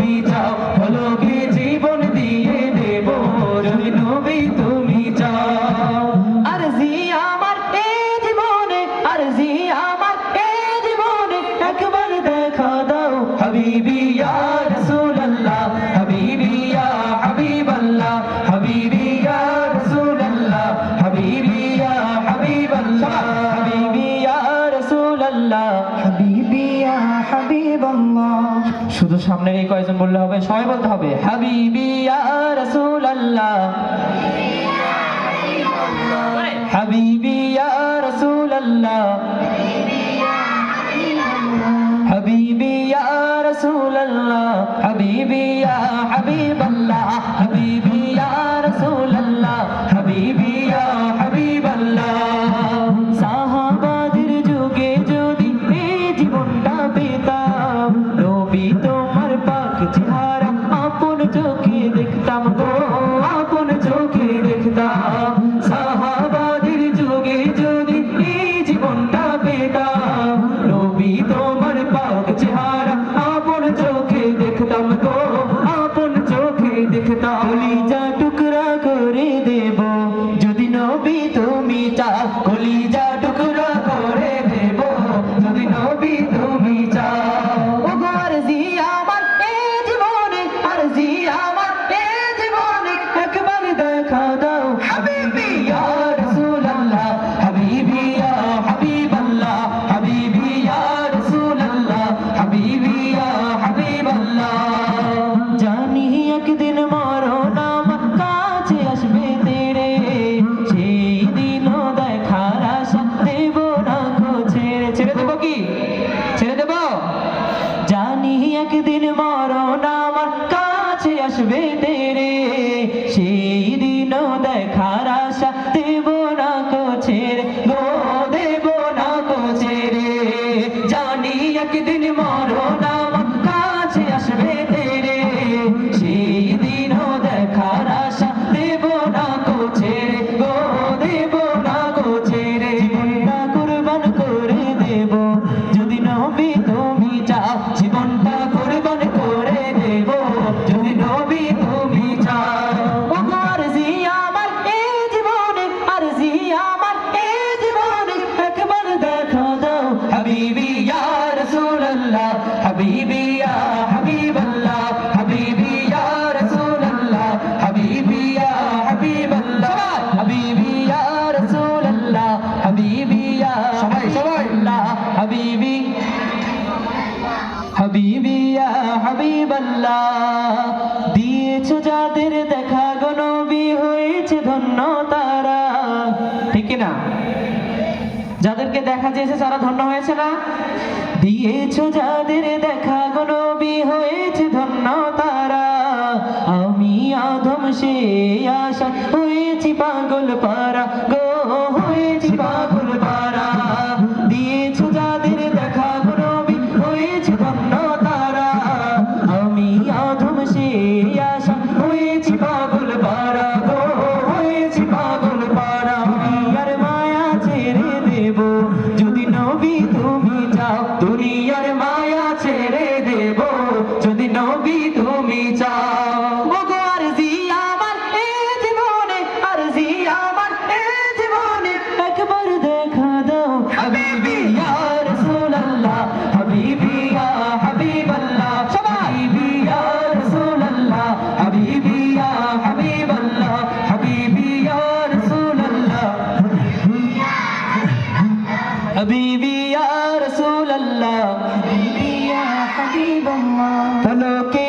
তুমি চাও পলকে জীবন দিয়ে দেব যদি নবী তুমি চাও আরজি আমার এই জীবনে আরজি আমার এই জীবনে একবার দেখা দাও হাবিবি ইয়া রাসূলুল্লাহ হাবিবি ইয়া হাবিবাল্লাহ হাবিবি ইয়া রাসূলুল্লাহ হাবিবি ইয়া হাবিবাল্লাহ হাবিবি ইয়া রাসূলুল্লাহ হাবিবি ইয়া হাবিবাল্লাহ শুধু সামনের এই কয়েকজন বললে হবে সবাই বলতে হবে হাবিবি ইয়া রাসূলুল্লাহ হাবিবি ইয়া রাসূলুল্লাহ হাবিবি ইয়া রাসূলুল্লাহ হাবিবি ইয়া হাবিবাল্লাহ হাবিবি ইয়া রাসূলুল্লাহ হাবিবি ইয়া হাবিবাল্লাহ সাহাবাদের যুগে যদি এই জীবনটা পেতাম নবী তোমার পাক চেহারা আপন চোখে দেখতাম গো আপন চোখে দেখতাম সাহাবাদের যুগে যদি এই জীবনটা পেতাম নবী তোমার পাক চেহারা আপন চোখে দেখতাম গো আপন চোখে দেখতাম কলিজা টুকরা করে দেব যদি নবী তুমি চাও কলিজা টুকরা করে দেব যদি নবী তুমি চাও ওগো আরজি আমার এই জীবনে আরজি আমার এই জীবনে একবার দেখা দাও হাবিবি ইয়া রাসূলুল্লাহ হাবিবি ইয়া হাবিবাল্লাহ হাবিবি ইয়া রাসূলুল্লাহ হাবিবি ইয়া হাবিবাল্লাহ জানি একদিন মরণ আমার কাছে আসবে তেরে সেই দিনও দেখার আশা দেব না গো ছেড়ে ছেড়ে দেব কি ছেড়ে দেব জানি একদিন মরণ আমার কাছে আসবে তেরে সেই দিনও দেখার আশা দেব না গো ছেড়ে গো দেব না গো ছেড়ে জানি একদিন মরণ আমার কাছে আসবে তেরে সেই দিনও দেখার আশা দেব না গো ছেড়ে গো দেব না গো ছেড়ে জীবনটা কুরবান করে দেব যদি নবী তুমি চাও জীবনটা কুরবান করে দেব যদি নবী তুমি চাও ওগো আরজি আমার এই জীবনে আরজি আমার এই জীবনে একবার দেখা দাও হাবিবি ইয়া রাসূলুল্লাহ হাবিবি ইয়া হাবিবাল্লাহ হাবিবি ইয়া রাসূলুল্লাহ হাবিবি ইয়া হাবিবাল্লাহ হাবিবি ইয়া রাসূলুল্লাহ হাবিবি ইয়া সবাই সবাই হাবিবি হাবিবি ইয়া হাবিবাল্লাহ দিয়েছো যাদের দেখা গো নবী হয়েছে ধন্য তারা ঠিক না যাদেরকে দেখা দিয়েছে তারা ধন্য হয়েছে না দিয়েছো যাদের দেখা গো নবী হয়েছে ধন্য তারা আমি আদম সে আশা হয়েছি পাগল পারা গো হয়েছি পাগল পারা দিয়েছো যাদের দেখা গো নবী হয়েছে ধন্য তারা আমি আদম সে আশা হয়েছি পাগল পারা গো হয়েছি পাগল পারা দুনিয়ার মায়া ছেড়ে দেব যদি নবী তুমি চাও দুনিয়ার মায়া ছেড়ে দেব যদি নবী তুমি চাও ওগো আরজি আমার এই জীবনে আরজি আমার এই জীবনে একবার দেখা দাও হাবিবি ইয়া রাসূলুল্লাহ হাবিবি ইয়া হাবিবাল্লাহ হাবিবি ইয়া রাসূলুল্লাহ হাবিবি ইয়া হাবিবাল্লাহ হাবিবি ইয়া রাসূলুল্লাহ হাবিবি ইয়া রাসূলুল্লাহ হাবিবি ইয়া হাবিবাল্লাহ পলকে